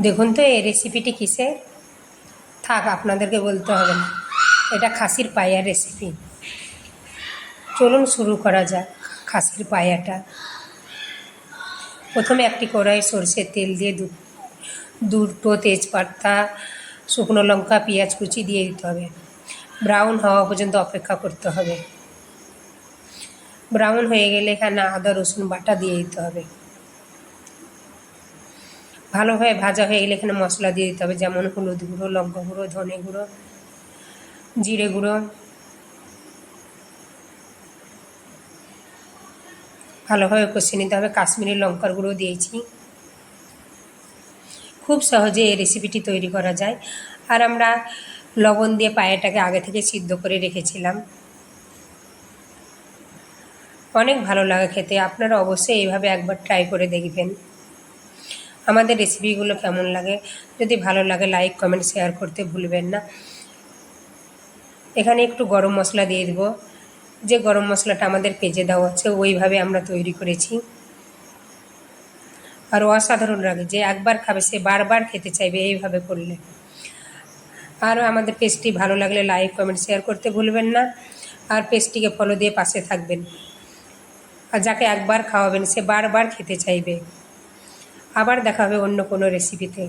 দেখুন তো এই রেসিপিটি কিসের? থাক, আপনাদেরকে বলতে হবে না, এটা খাসির পায়ার রেসিপি। চলুন শুরু করা যাক খাসির পায়াটা। প্রথমে একটি কড়াই সরষের তেল দিয়ে দুটো তেজপাতা, শুকনো লঙ্কা, পেঁয়াজ কুচি দিয়ে দিতে হবে। ব্রাউন হওয়া পর্যন্ত অপেক্ষা করতে হবে। ব্রাউন হয়ে গেলে এখানে আদা রসুন বাটা দিয়ে দিতে হবে। ভালোভাবে ভাজা হয়ে গেলে এখানে মশলা দিয়ে দিতে হবে, যেমন হলুদ গুঁড়ো, লঙ্কা গুঁড়ো, ধনে গুঁড়ো, জিরে গুঁড়ো। ভালোভাবে কষিয়ে নিতে হবে। কাশ্মীরি লঙ্কার গুঁড়ো দিয়েছি। খুব সহজে এই রেসিপিটি তৈরি করা যায়। আর আমরা লবণ দিয়ে পায়াটাকে আগে থেকে সিদ্ধ করে রেখেছিলাম। অনেক ভালো লাগে খেতে। আপনারা অবশ্যই এইভাবে একবার ট্রাই করে দেখবেন। আমাদের রেসিপিগুলো কেমন লাগে, যদি ভালো লাগে লাইক কমেন্ট শেয়ার করতে ভুলবেন না। এখানে একটু গরম মশলা দিয়ে দেব। যে গরম মশলাটা আমাদের পেজে দেওয়া আছে ওইভাবে আমরা তৈরি করেছি। আর অসাধারণ লাগে, যে একবার খাবে সে বারবার খেতে চাইবে এইভাবে করলে। আর আমাদের পেজটি ভালো লাগলে লাইক কমেন্ট শেয়ার করতে ভুলবেন না। আর পেজটিকে ফলো দিয়ে পাশে থাকবেন। আর যাকে একবার খাওয়াবেন সে বারবার খেতে চাইবে। আবার দেখা হবে অন্য কোনো রেসিপিতে।